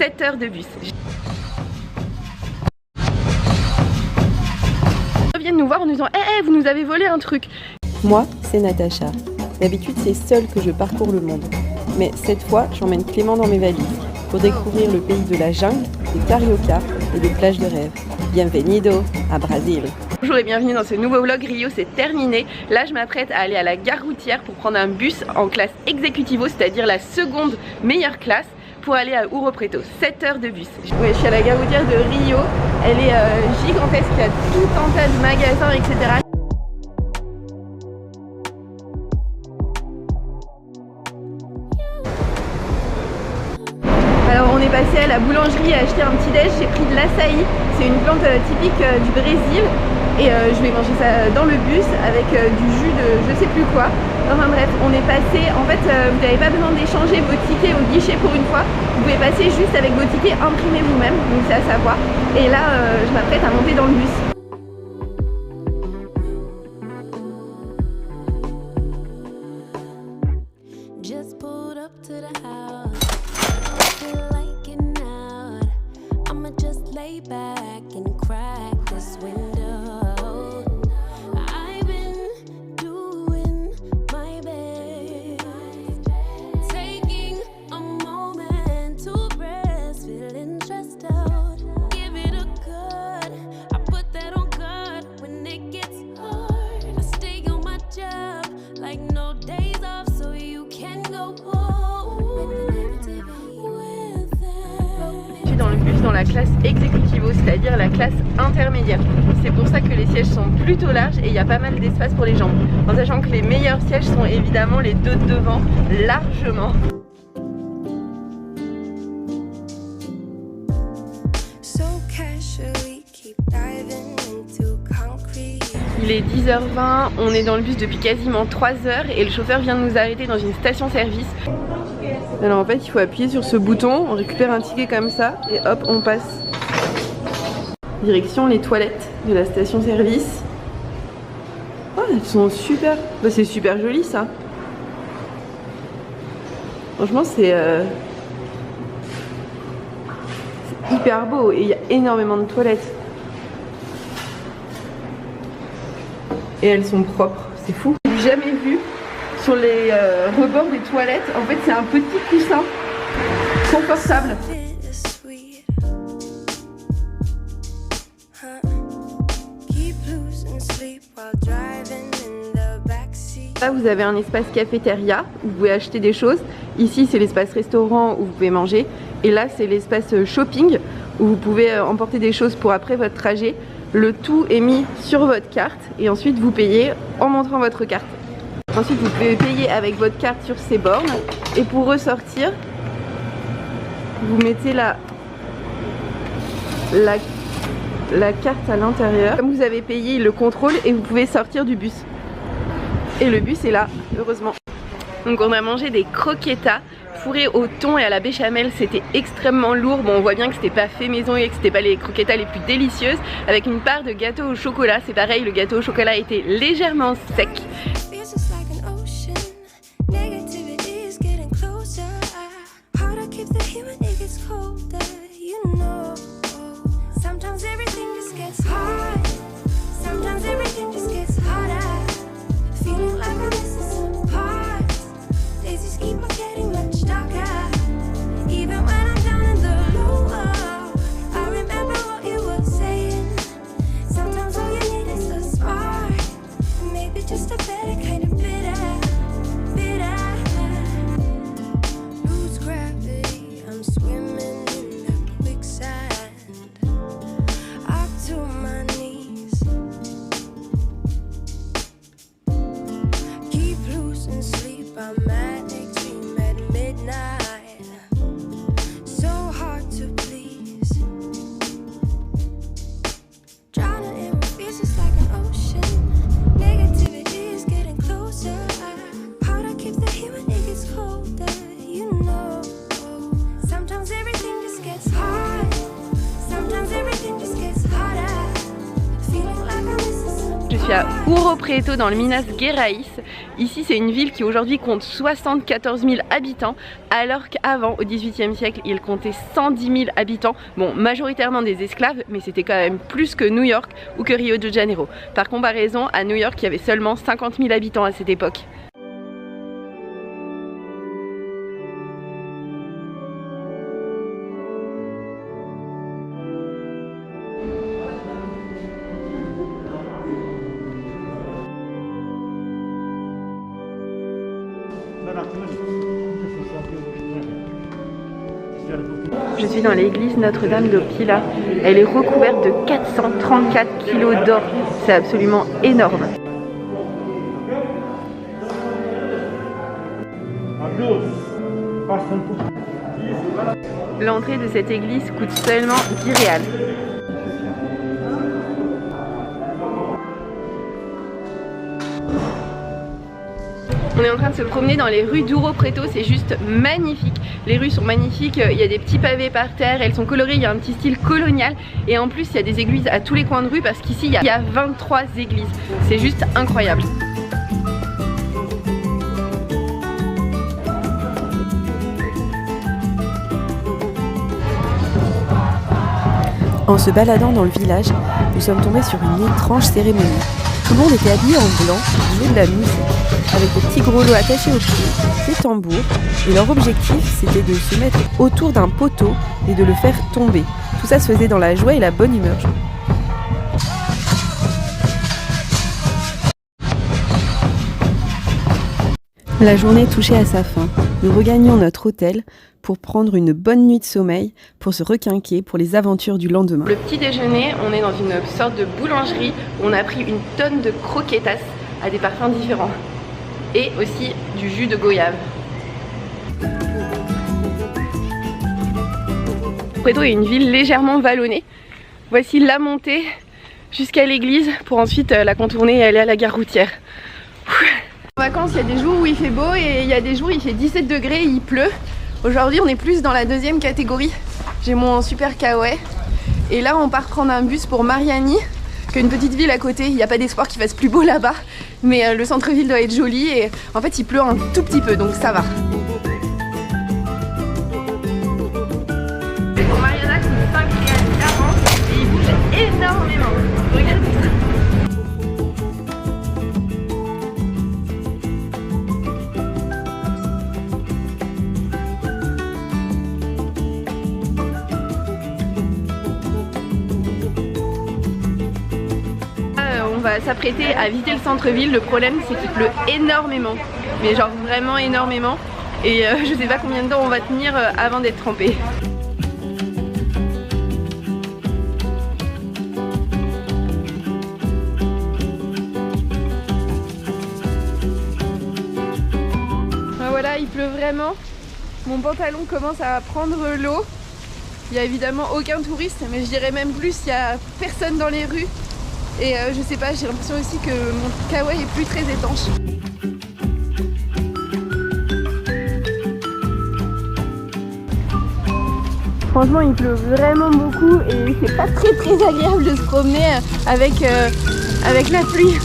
7 heures de bus. Ils viennent nous voir en nous disant vous nous avez volé un truc. Moi, c'est Natacha. D'habitude, c'est seule que je parcours le monde. Mais cette fois, j'emmène Clément dans mes valises pour découvrir le pays de la jungle, des carioca et des plages de rêve. Bienvenido à Brasil. Bonjour et bienvenue dans ce nouveau vlog. Rio, c'est terminé. Là, je m'apprête à aller à la gare routière pour prendre un bus en classe executivo, c'est-à-dire la seconde meilleure classe, pour aller à Ouro Preto. 7 heures de bus. Ouais, je suis à la gare routière de Rio. Elle est gigantesque, il y a tout un tas de magasins, etc. Alors on est passé à la boulangerie à acheter un petit déj, j'ai pris de l'açaï, c'est une plante typique du Brésil et je vais manger ça dans le bus avec du jus de je sais plus quoi. Enfin bref, on est passé, en fait vous n'avez pas besoin d'échanger vos tickets au guichet pour une fois, vous pouvez passer juste avec vos tickets imprimés vous-même, donc c'est à savoir. Et là je m'apprête à monter dans le bus. Dans le bus dans la classe executivo, c'est-à-dire la classe intermédiaire. C'est pour ça que les sièges sont plutôt larges et il y a pas mal d'espace pour les jambes. En sachant que les meilleurs sièges sont évidemment les deux de devant, largement. Il est 10h20, on est dans le bus depuis quasiment 3 heures et le chauffeur vient de nous arrêter dans une station-service. Alors en fait il faut appuyer sur ce bouton, on récupère un ticket comme ça et hop on passe. Direction les toilettes de la station-service. Oh elles sont super, bah, c'est super joli ça. Franchement c'est hyper beau et il y a énormément de toilettes. Et elles sont propres, c'est fou. J'ai jamais vu sur les rebords des toilettes, en fait c'est un petit coussin confortable. Là vous avez un espace cafétéria où vous pouvez acheter des choses. Ici c'est l'espace restaurant où vous pouvez manger. Et là c'est l'espace shopping où vous pouvez emporter des choses pour après votre trajet. Le tout est mis sur votre carte et ensuite vous payez en montrant votre carte. Ensuite vous pouvez payer avec votre carte sur ces bornes et pour ressortir vous mettez la carte à l'intérieur. Comme vous avez payé, il le contrôle et vous pouvez sortir du bus. Et le bus est là, heureusement. Donc on a mangé des croquetas fourrés au thon et à la béchamel, c'était extrêmement lourd. Bon on voit bien que c'était pas fait maison et que c'était pas les croquetas les plus délicieuses. Avec une part de gâteau au chocolat, c'est pareil, le gâteau au chocolat était légèrement sec. Je suis à Ouro Preto dans le Minas Gerais Ici c'est une ville qui aujourd'hui compte 74 000 habitants, alors qu'avant au XVIIIe siècle il comptait 110 000 habitants. Bon, majoritairement des esclaves, mais c'était quand même plus que New York ou que Rio de Janeiro. Par comparaison, à New York il y avait seulement 50 000 habitants à cette époque. Je suis dans l'église Notre-Dame de Pila. Elle est recouverte de 434 kg d'or. C'est absolument énorme. L'entrée de cette église coûte seulement 10 réals. On est en train de se promener dans les rues d'Ouro Preto, c'est juste magnifique. Les rues sont magnifiques, il y a des petits pavés par terre, elles sont colorées, il y a un petit style colonial. Et en plus il y a des églises à tous les coins de rue parce qu'ici il y a 23 églises. C'est juste incroyable. En se baladant dans le village, nous sommes tombés sur une étrange cérémonie. Tout le monde était habillé en blanc, jouait de la musique, avec des petits grelots attachés aux pieds, des tambours, et leur objectif c'était de se mettre autour d'un poteau et de le faire tomber. Tout ça se faisait dans la joie et la bonne humeur. La journée touchait à sa fin. Nous regagnions notre hôtel pour prendre une bonne nuit de sommeil, pour se requinquer pour les aventures du lendemain. Le petit déjeuner, on est dans une sorte de boulangerie où on a pris une tonne de croquetas à des parfums différents. Et aussi du jus de goyave. Preto est une ville légèrement vallonnée. Voici la montée jusqu'à l'église pour ensuite la contourner et aller à la gare routière. En vacances, il y a des jours où il fait beau et il y a des jours où il fait 17 degrés et il pleut. Aujourd'hui, on est plus dans la deuxième catégorie. J'ai mon super kawaii. Et là, on part prendre un bus pour Mariani, qui est une petite ville à côté. Il n'y a pas d'espoir qu'il fasse plus beau là-bas. Mais le centre-ville doit être joli et en fait, il pleut un tout petit peu, donc ça va. Pour Mariana, c'est 5 réals 40 et il bouge énormément. Regardez ça. On va s'apprêter à visiter le centre-ville. Le problème c'est qu'il pleut énormément, mais genre vraiment énormément, et je sais pas combien de temps on va tenir avant d'être trempé. Voilà, il pleut vraiment, mon pantalon commence à prendre l'eau. Il n'y a évidemment aucun touriste, mais je dirais même plus, il n'y a personne dans les rues. Et je sais pas, j'ai l'impression aussi que mon kawaii est plus très étanche. Franchement, il pleut vraiment beaucoup et c'est pas très agréable de se promener avec la pluie.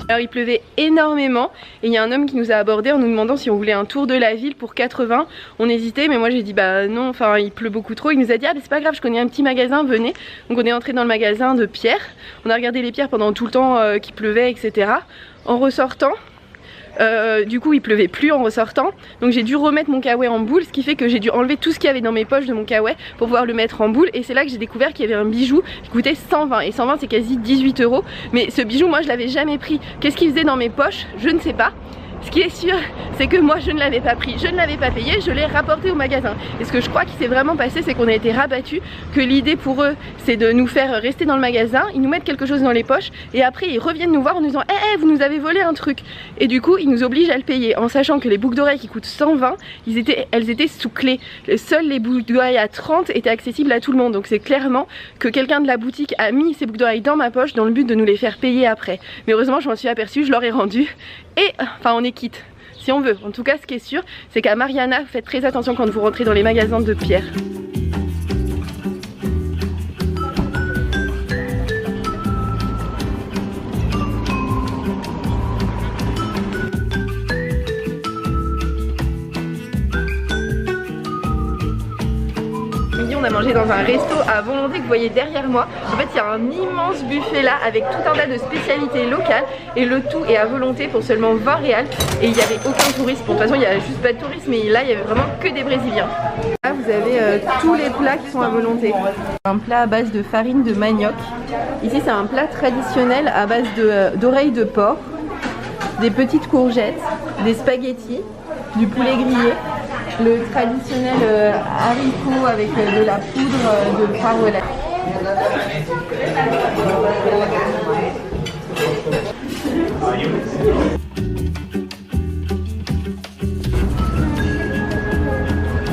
Alors il pleuvait énormément et il y a un homme qui nous a abordé en nous demandant si on voulait un tour de la ville pour 80. On hésitait, mais moi j'ai dit bah non, enfin il pleut beaucoup trop. Il nous a dit ah mais c'est pas grave, je connais un petit magasin, venez. Donc on est entré dans le magasin de pierres. On a regardé les pierres pendant tout le temps qu'il pleuvait, etc. En ressortant, du coup il pleuvait plus en ressortant, donc j'ai dû remettre mon kawaii en boule, ce qui fait que j'ai dû enlever tout ce qu'il y avait dans mes poches de mon kawaii pour pouvoir le mettre en boule. Et c'est là que j'ai découvert qu'il y avait un bijou qui coûtait 120, et 120 c'est quasi 18 €. Mais ce bijou moi je l'avais jamais pris. Qu'est-ce qu'il faisait dans mes poches? Je ne sais pas. Ce qui est sûr, c'est que moi je ne l'avais pas pris, je ne l'avais pas payé, je l'ai rapporté au magasin. Et ce que je crois qu'il s'est vraiment passé, c'est qu'on a été rabattus, que l'idée pour eux c'est de nous faire rester dans le magasin, ils nous mettent quelque chose dans les poches et après ils reviennent nous voir en nous disant hey, vous nous avez volé un truc. Et du coup ils nous obligent à le payer, en sachant que les boucles d'oreilles qui coûtent 120, elles étaient sous clé. Seules les boucles d'oreilles à 30 étaient accessibles à tout le monde. Donc c'est clairement que quelqu'un de la boutique a mis ces boucles d'oreilles dans ma poche dans le but de nous les faire payer après. Mais heureusement je m'en suis aperçue, je leur ai rendu et enfin on est quitte. Si on veut. En tout cas ce qui est sûr c'est qu'à Mariana faites très attention quand vous rentrez dans les magasins de pierre. manger dans un resto à volonté que vous voyez derrière moi. En fait, il y a un immense buffet là avec tout un tas de spécialités locales et le tout est à volonté pour seulement 20 réals et il n'y avait aucun touriste. Bon, de toute façon, il n'y a juste pas de touristes, mais là, il y avait vraiment que des Brésiliens. Là, vous avez tous les plats qui sont à volonté. Un plat à base de farine de manioc. Ici, c'est un plat traditionnel à base d'oreilles de porc, des petites courgettes, des spaghettis, du poulet grillé, le traditionnel haricot avec de la poudre de farolet.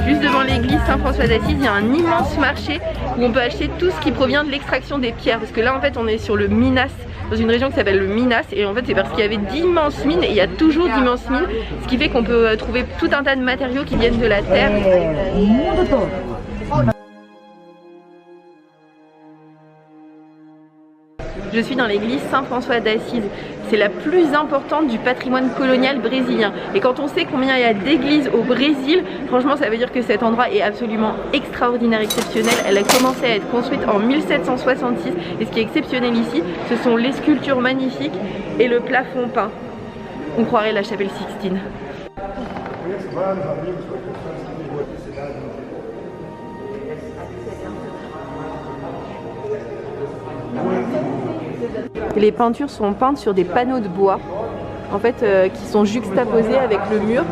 Juste devant l'église Saint-François d'Assise, il y a un immense marché où on peut acheter tout ce qui provient de l'extraction des pierres. Parce que là en fait on est sur le Minas, dans une région qui s'appelle le Minas, et en fait c'est parce qu'il y avait d'immenses mines et il y a toujours d'immenses mines, ce qui fait qu'on peut trouver tout un tas de matériaux qui viennent de la terre. Je suis dans l'église Saint-François d'Assise. C'est la plus importante du patrimoine colonial brésilien. Et quand on sait combien il y a d'églises au Brésil, franchement ça veut dire que cet endroit est absolument extraordinaire, exceptionnel. Elle a commencé à être construite en 1766 et ce qui est exceptionnel ici, ce sont les sculptures magnifiques et le plafond peint. On croirait la chapelle Sixtine. Les peintures sont peintes sur des panneaux de bois, en fait, qui sont juxtaposés avec le mur.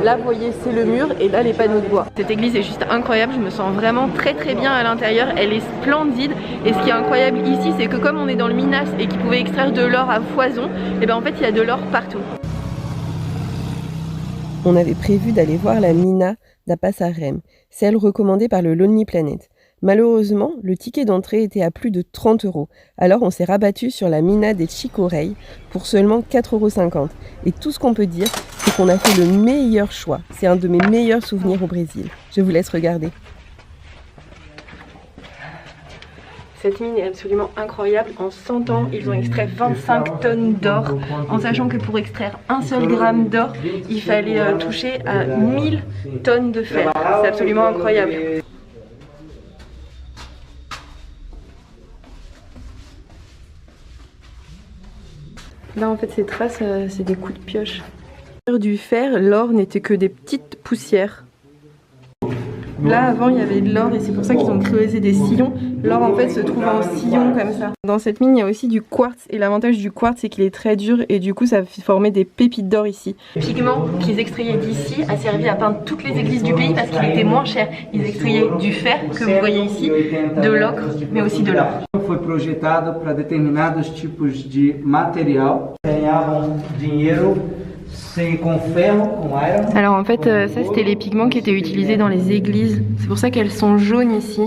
Là, vous voyez, c'est le mur et là, les panneaux de bois. Cette église est juste incroyable, je me sens vraiment très bien à l'intérieur. Elle est splendide et ce qui est incroyable ici, c'est que comme on est dans le Minas et qu'ils pouvaient extraire de l'or à foison, et ben en fait, il y a de l'or partout. On avait prévu d'aller voir la mina da Passarem, celle recommandée par le Lonely Planet. Malheureusement, le ticket d'entrée était à plus de 30 €. Alors on s'est rabattu sur la mina des Chicorei pour seulement 4,50 €. Et tout ce qu'on peut dire, c'est qu'on a fait le meilleur choix. C'est un de mes meilleurs souvenirs au Brésil. Je vous laisse regarder. Cette mine est absolument incroyable. En 100 ans, ils ont extrait 25 tonnes d'or, en sachant que pour extraire un seul gramme d'or, il fallait toucher à 1000 tonnes de fer. C'est absolument incroyable. Là en fait ces traces c'est des coups de pioche. Du fer, l'or n'était que des petites poussières. Là avant il y avait de l'or et c'est pour ça qu'ils ont creusé des sillons. L'or en fait se trouve en sillon comme ça. Dans cette mine il y a aussi du quartz et l'avantage du quartz c'est qu'il est très dur et du coup ça formait des pépites d'or ici. Le pigment qu'ils extrayaient d'ici a servi à peindre toutes les églises du pays parce qu'il était moins cher. Ils extrayaient du fer que vous voyez ici, de l'ocre mais aussi de l'or. Foi projetado para determinados tipos de material. Ganhavam dinheiro com ferro, com iron. Alors en fait ça c'était les pigments qui étaient utilisés dans les églises. C'est pour ça qu'elles sont jaunes ici.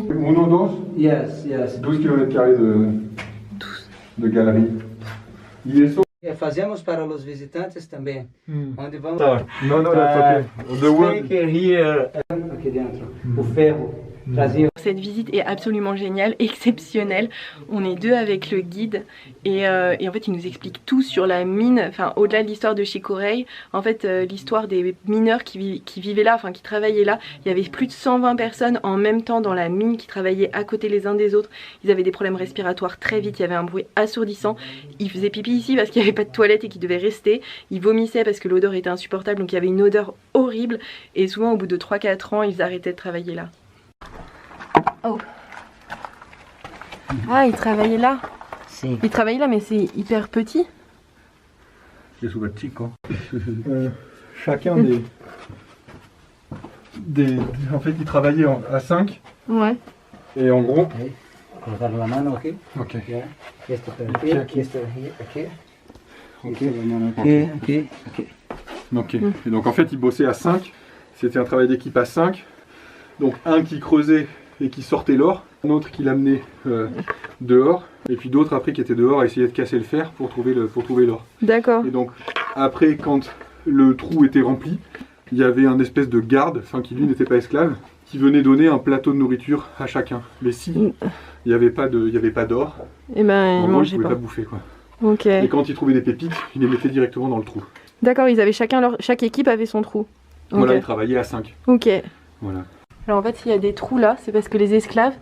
Yes, yes. 12 km² de galerie. E isso... Fazemos para os visitantes também, onde vamos... Não, that's okay. The wood. Speaker here, aqui dentro, o ferro. Cette visite est absolument géniale, exceptionnelle. On est deux avec le guide et en fait il nous explique tout sur la mine, enfin au-delà de l'histoire de Chicorei, en fait l'histoire des mineurs qui vivaient là, enfin qui travaillaient là. Il y avait plus de 120 personnes en même temps dans la mine qui travaillaient à côté les uns des autres. Ils avaient des problèmes respiratoires très vite, il y avait un bruit assourdissant. Ils faisaient pipi ici parce qu'il n'y avait pas de toilette et qu'ils devaient rester. Ils vomissaient parce que l'odeur était insupportable, donc il y avait une odeur horrible et souvent au bout de 3-4 ans ils arrêtaient de travailler là. Oh. Ah, il travaillait là. Si. Il travaillait là, mais c'est hyper petit. C'est super chico. Chacun en fait, ils travaillaient à 5. Ouais. Et en gros. Colocar la mano aqui. Ok. Este aqui, aqui, este aqui. Ok. Et donc en fait, ils bossaient à 5. C'était un travail d'équipe à 5. Donc un qui creusait et qui sortait l'or, un autre qui l'amenait dehors, et puis d'autres après qui étaient dehors à essayer de casser le fer pour trouver l'or. D'accord. Et donc après, quand le trou était rempli, il y avait un espèce de garde, enfin qui lui n'était pas esclave, qui venait donner un plateau de nourriture à chacun. Mais si il n'y avait pas d'or, et ben ils mangeaient pouvaient pas bouffer quoi. Ok. Et quand ils trouvaient des pépites, ils les mettaient directement dans le trou. D'accord, ils avaient chaque équipe avait son trou. Voilà, Okay. ils travaillaient à 5. Ok. Voilà. Alors en fait, s'il y a des trous là, c'est parce que les esclaves,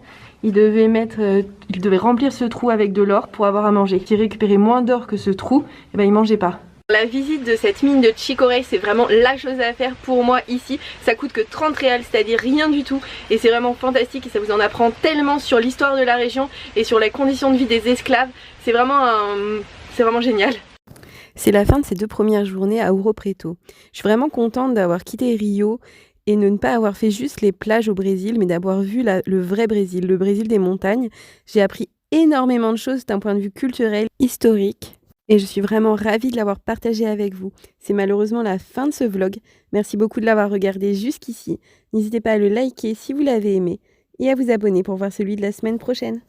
ils devaient remplir ce trou avec de l'or pour avoir à manger. S'ils récupéraient moins d'or que ce trou, eh ben, ils mangeaient pas. La visite de cette mine de chicorée, c'est vraiment la chose à faire pour moi ici. Ça coûte que 30 réals, c'est-à-dire rien du tout. Et c'est vraiment fantastique et ça vous en apprend tellement sur l'histoire de la région et sur les conditions de vie des esclaves. C'est vraiment génial. C'est la fin de ces 2 premières journées à Ouro Preto. Je suis vraiment contente d'avoir quitté Rio et de ne pas avoir fait juste les plages au Brésil, mais d'avoir vu le vrai Brésil, le Brésil des montagnes. J'ai appris énormément de choses d'un point de vue culturel, historique. Et je suis vraiment ravie de l'avoir partagé avec vous. C'est malheureusement la fin de ce vlog. Merci beaucoup de l'avoir regardé jusqu'ici. N'hésitez pas à le liker si vous l'avez aimé et à vous abonner pour voir celui de la semaine prochaine.